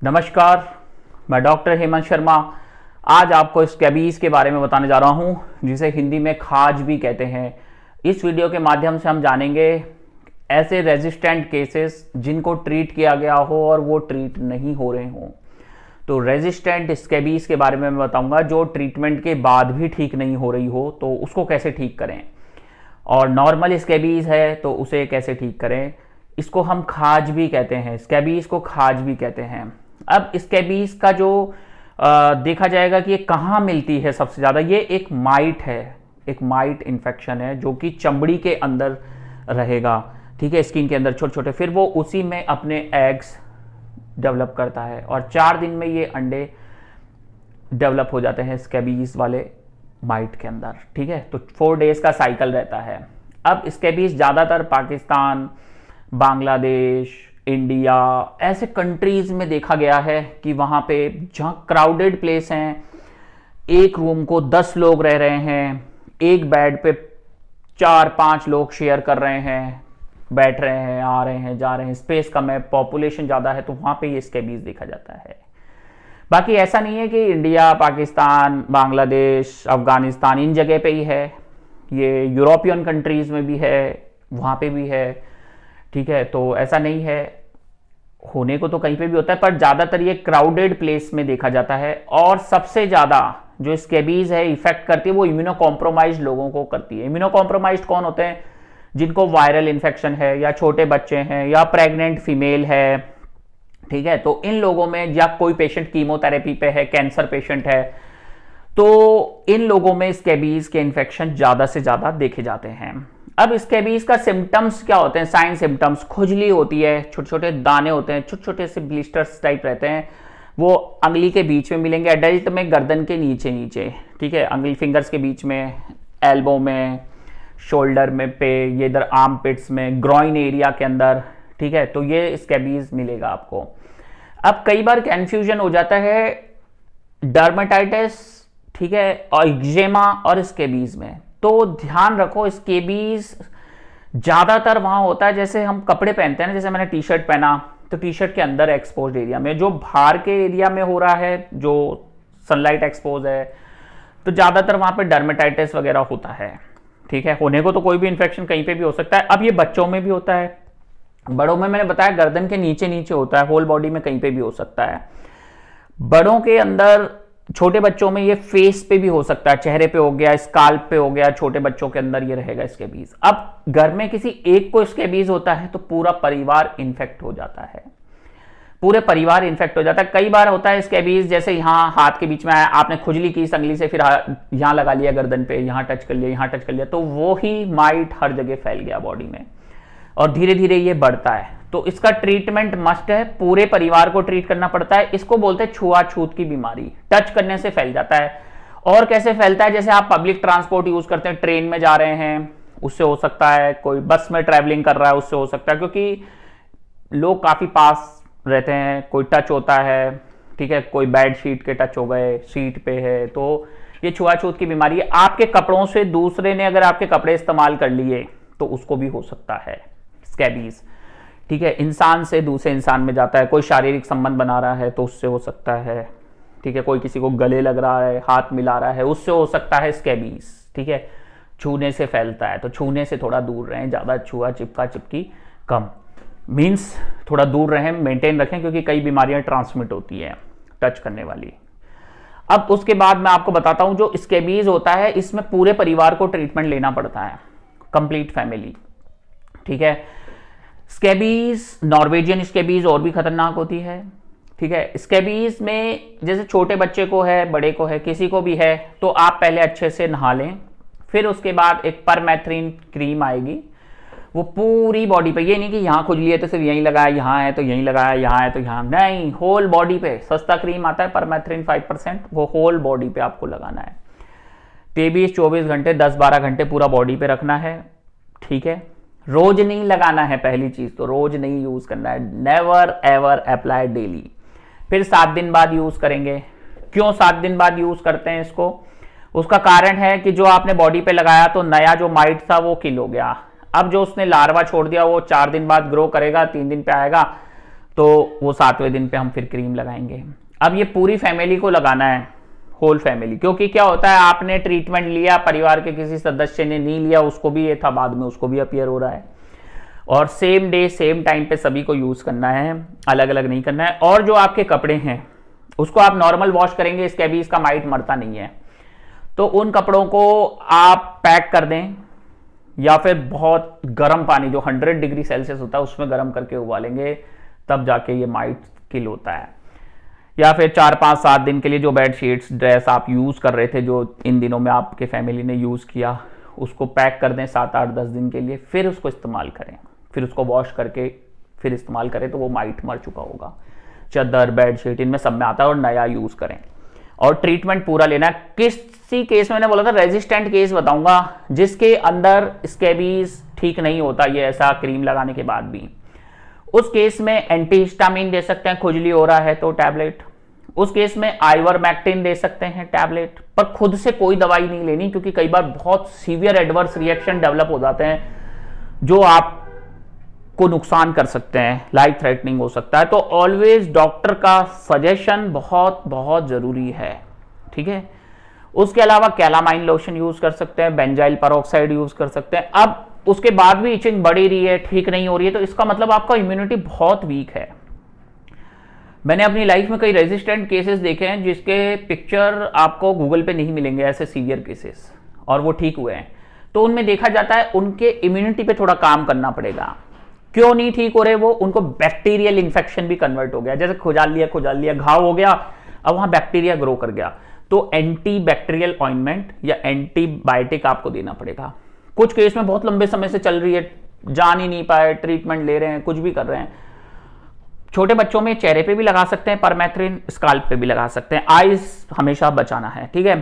नमस्कार, मैं डॉक्टर हेमंत शर्मा। आज आपको स्कैबीज के बारे में बताने जा रहा हूं, जिसे हिंदी में खाज भी कहते हैं। इस वीडियो के माध्यम से हम जानेंगे ऐसे रेजिस्टेंट केसेस जिनको ट्रीट किया गया हो और वो ट्रीट नहीं हो रहे हों। तो रेजिस्टेंट स्कैबीज के बारे में मैं बताऊंगा, जो ट्रीटमेंट के बाद भी ठीक नहीं हो रही हो तो उसको कैसे ठीक करें, और नॉर्मल स्कैबीज है तो उसे कैसे ठीक करें। इसको हम खाज भी कहते हैं, स्कैबीज को खाज भी कहते हैं। अब स्कैबीज का जो देखा जाएगा कि ये कहाँ मिलती है सबसे ज्यादा, ये एक माइट है, एक माइट इन्फेक्शन है जो कि चमड़ी के अंदर रहेगा, ठीक है, स्किन के अंदर छोटे छोटे। फिर वो उसी में अपने एग्स डेवलप करता है और 4 दिन में ये अंडे डेवलप हो जाते हैं स्कैबीज वाले माइट के अंदर, ठीक है। तो 4 डेज का साइकिल रहता है। अब स्कैबीज ज्यादातर पाकिस्तान, बांग्लादेश, इंडिया ऐसे कंट्रीज में देखा गया है कि वहां पे जहां क्राउडेड प्लेस हैं, एक रूम को 10 लोग रह रहे हैं, एक बेड पे 4-5 लोग शेयर कर रहे हैं, बैठ रहे हैं, आ रहे हैं, जा रहे हैं, स्पेस कम है, पॉपुलेशन ज्यादा है, तो वहां पे ये स्कैबीज देखा जाता है। बाकी ऐसा नहीं है कि इंडिया, पाकिस्तान, बांग्लादेश, अफगानिस्तान इन जगह पे ही है, ये यूरोपियन कंट्रीज में भी है, वहां पे भी है, ठीक है। तो ऐसा नहीं है, होने को तो कहीं पे भी होता है, पर ज्यादातर ये क्राउडेड प्लेस में देखा जाता है। और सबसे ज्यादा जो स्कैबीज है इफेक्ट करती है वो इम्यूनो कॉम्प्रोमाइज्ड लोगों को करती है। इम्यूनो कॉम्प्रोमाइज्ड कौन होते हैं? जिनको वायरल इन्फेक्शन है, या छोटे बच्चे हैं, या प्रेग्नेंट फीमेल है, ठीक है। तो इन लोगों में, या कोई पेशेंट कीमोथेरेपी पे है, कैंसर पेशेंट है, तो इन लोगों में स्कैबीज के इन्फेक्शन ज्यादा से ज्यादा देखे जाते हैं। अब स्कैबीज का सिम्टम्स क्या होते हैं? साइन सिम्टम्स, खुजली होती है, छोटे छोटे दाने होते हैं, छोटे छोटे से ब्लिस्टर्स टाइप रहते हैं, वो अंगुली के बीच में मिलेंगे, एडल्ट में गर्दन के नीचे नीचे, ठीक है, अंगुली फिंगर्स के बीच में, एल्बो में, शोल्डर में पे, ये इधर आर्म पिट्स में, ग्रॉइन एरिया के अंदर, ठीक है। तो ये स्कैबीज मिलेगा आपको। अब कई बार कंफ्यूजन हो जाता है डर्मेटाइटिस, ठीक है, और एक्जिमा और स्कैबीज में। तो ध्यान रखो, स्कैबीज ज्यादातर वहां होता है, जैसे हम कपड़े पहनते हैं ना, जैसे मैंने टी शर्ट पहना तो टी शर्ट के अंदर एक्सपोज्ड एरिया में, जो बाहर के एरिया में हो रहा है, जो सनलाइट एक्सपोज है, तो ज्यादातर वहां पे डर्मेटाइटिस वगैरह होता है, ठीक है। होने को तो कोई भी इंफेक्शन कहीं पे भी हो सकता है। अब ये बच्चों में भी होता है, बड़ों में मैंने बताया गर्दन के नीचे नीचे होता है, होल बॉडी में कहीं पे भी हो सकता है। बड़ों के अंदर, छोटे बच्चों में ये फेस पे भी हो सकता है, चेहरे पे हो गया, स्काल्प पे हो गया, छोटे बच्चों के अंदर ये रहेगा स्कैबीज। अब घर में किसी एक को स्कैबीज होता है तो पूरा परिवार इन्फेक्ट हो जाता है, पूरे परिवार इन्फेक्ट हो जाता है। कई बार होता है स्कैबीज, जैसे यहाँ हाथ के बीच में आया, आपने खुजली की संगली से, फिर यहाँ लगा लिया गर्दन पे, यहाँ टच कर लिया, यहाँ टच कर लिया, तो वो ही माइट हर जगह फैल गया बॉडी में, और धीरे धीरे ये बढ़ता है। तो इसका ट्रीटमेंट मस्ट है, पूरे परिवार को ट्रीट करना पड़ता है। इसको बोलते हैं छुआछूत की बीमारी, टच करने से फैल जाता है। और कैसे फैलता है? जैसे आप पब्लिक ट्रांसपोर्ट यूज करते हैं, ट्रेन में जा रहे हैं, उससे हो सकता है, कोई बस में ट्रैवलिंग कर रहा है, उससे हो सकता है, क्योंकि लोग काफी पास रहते हैं, कोई टच होता है, ठीक है, कोई बेड शीट के टच हो गए, सीट पे है, तो ये छुआछूत की बीमारी है। आपके कपड़ों से दूसरे ने अगर आपके कपड़े इस्तेमाल कर लिए तो उसको भी हो सकता है स्कैबीज, ठीक है। इंसान से दूसरे इंसान में जाता है, कोई शारीरिक संबंध बना रहा है तो उससे हो सकता है, ठीक है, कोई किसी को गले लग रहा है, हाथ मिला रहा है, उससे हो सकता है स्कैबीज, ठीक है। छूने से फैलता है, तो छूने से थोड़ा दूर रहें, ज्यादा छुआ चिपका चिपकी कम, मीन्स थोड़ा दूर रहें, मेंटेन रखें, क्योंकि कई बीमारियां ट्रांसमिट होती है टच करने वाली। अब उसके बाद मैं आपको बताता हूं, जो स्कैबीज होता है इसमें पूरे परिवार को ट्रीटमेंट लेना पड़ता है, कंप्लीट फैमिली, ठीक है। स्कैबीज, नॉर्वेजियन स्कैबीज और भी खतरनाक होती है, ठीक है। स्कैबीज में जैसे छोटे बच्चे को है, बड़े को है, किसी को भी है, तो आप पहले अच्छे से नहा लें, फिर उसके बाद एक परमेथ्रिन क्रीम आएगी, वो पूरी बॉडी पे, ये नहीं कि यहां खुजली है तो सिर्फ यहीं लगाया, यहां है तो यहीं लगाया, यहां है तो यहां नहीं, होल बॉडी पे। सस्ता क्रीम आता है परमेथ्रिन 5%, वो होल बॉडी पे आपको लगाना है, 23-24 घंटे, 10-12 घंटे पूरा बॉडी पे रखना है, ठीक है। रोज नहीं लगाना है, पहली चीज तो रोज नहीं यूज करना है, नेवर एवर अप्लाई डेली। फिर 7 दिन बाद यूज करेंगे। क्यों 7 दिन बाद यूज करते हैं इसको? उसका कारण है कि जो आपने बॉडी पे लगाया तो नया जो माइट था वो किल हो गया, अब जो उसने लार्वा छोड़ दिया वो 4 दिन बाद ग्रो करेगा, 3 दिन पे आएगा, तो वो 7वें दिन पे हम फिर क्रीम लगाएंगे। अब ये पूरी फैमिली को लगाना है, होल फैमिली, क्योंकि क्या होता है आपने ट्रीटमेंट लिया, परिवार के किसी सदस्य ने नहीं लिया, उसको भी ये था, बाद में उसको भी अपीयर हो रहा है, और सेम डे सेम टाइम पे सभी को यूज करना है, अलग अलग नहीं करना है। और जो आपके कपड़े हैं उसको आप नॉर्मल वॉश करेंगे, स्कैबीज का माइट मरता नहीं है, तो उन कपड़ों को आप पैक कर दें, या फिर बहुत गर्म पानी जो 100 डिग्री सेल्सियस होता है उसमें गर्म करके उबालेंगे, तब जाके ये माइट किल होता है। या फिर 4, 5, 7 दिन के लिए जो बेड शीट्स, ड्रेस आप यूज कर रहे थे, जो इन दिनों में आपके फैमिली ने यूज किया, उसको पैक कर दें 7, 8, 10 दिन के लिए, फिर उसको इस्तेमाल करें, फिर उसको वॉश करके फिर इस्तेमाल करें, तो वो माइट मर चुका होगा। चादर, बेड शीट, इनमें सब में आता है, और नया यूज करें, और ट्रीटमेंट पूरा लेना है। किसी केस में मैंने बोला था रेजिस्टेंट केस बताऊंगा, जिसके अंदर स्कैबीज ठीक नहीं होता ये ऐसा क्रीम लगाने के बाद भी, उस केस में एंटीहिस्टामिन दे सकते हैं, खुजली हो रहा है तो टैबलेट। उस केस में आइवरमेक्टिन दे सकते हैं टैबलेट, पर खुद से कोई दवाई नहीं लेनी, क्योंकि कई बार बहुत सीवियर एडवर्स रिएक्शन डेवलप हो जाते हैं जो आपको नुकसान कर सकते हैं, लाइफ थ्रेटनिंग हो सकता है। तो ऑलवेज डॉक्टर का सजेशन बहुत बहुत जरूरी है, ठीक है। उसके अलावा कैलामाइन लोशन यूज कर सकते हैं, बेंजाइल पेरोक्साइड यूज कर सकते हैं। अब उसके बाद भी इचिंग बढ़ी रही है, ठीक नहीं हो रही है, तो इसका मतलब आपका इम्यूनिटी बहुत वीक है। मैंने अपनी लाइफ में कई रेजिस्टेंट केसेस देखे हैं जिसके पिक्चर आपको गूगल पे नहीं मिलेंगे, ऐसे सीवियर केसेस, और वो ठीक हुए हैं। तो उनमें देखा जाता है उनके इम्यूनिटी पे थोड़ा काम करना पड़ेगा। क्यों नहीं ठीक हो रहे वो? उनको बैक्टीरियल इंफेक्शन भी कन्वर्ट हो गया, जैसे खुजाल लिया, घाव हो गया, अब वहां बैक्टीरिया ग्रो कर गया, तो एंटी बैक्टीरियल ऑइंटमेंट या एंटीबायोटिक आपको देना पड़ेगा। कुछ केस में बहुत लंबे समय से चल रही है, जान ही नहीं पाए, ट्रीटमेंट ले रहे हैं, कुछ भी कर रहे हैं। छोटे बच्चों में चेहरे पे भी लगा सकते हैं परमेथ्रिन, स्काल्प पे भी लगा सकते हैं, आईज हमेशा बचाना है, ठीक है।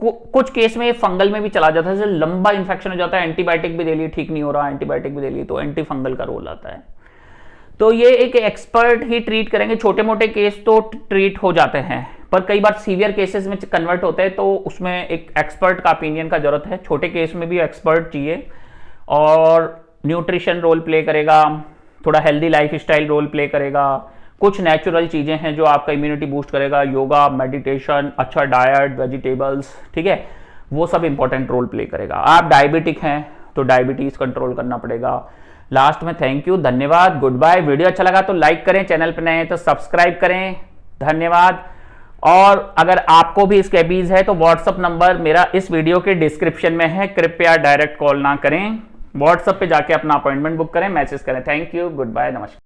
कुछ केस में फंगल में भी चला जाता है, जैसे लंबा इंफेक्शन हो जाता है, एंटीबायोटिक भी दे ली, ठीक नहीं हो रहा, एंटीबायोटिक भी दे ली, तो एंटी फंगल का रोल आता है। तो ये एक एक्सपर्ट ही ट्रीट करेंगे। छोटे मोटे केस तो ट्रीट हो जाते हैं, पर कई बार सीवियर केसेस में कन्वर्ट होते हैं, तो उसमें एक एक्सपर्ट का ओपिनियन का जरूरत है। छोटे केस में भी एक्सपर्ट चाहिए, और न्यूट्रिशन रोल प्ले करेगा, थोड़ा healthy lifestyle role play करेगा, कुछ नेचुरल चीजें हैं जो आपका इम्यूनिटी बूस्ट करेगा, योगा, मेडिटेशन, अच्छा डाइट, वेजिटेबल्स, ठीक है, वो सब इंपॉर्टेंट रोल प्ले करेगा। आप डायबिटिक हैं तो डायबिटीज कंट्रोल करना पड़ेगा। लास्ट में थैंक यू, धन्यवाद, गुड बाय। वीडियो अच्छा लगा तो लाइक करें, चैनल पर नए हैं तो सब्सक्राइब करें, धन्यवाद। और अगर आपको भी स्कैबीज है तो व्हाट्सअप नंबर मेरा इस वीडियो के डिस्क्रिप्शन में है, कृपया डायरेक्ट कॉल ना करें, व्हाट्सएप पे जाके अपना अपॉइंटमेंट बुक करें, मैसेज करें। थैंक यू, गुड बाय, नमस्कार।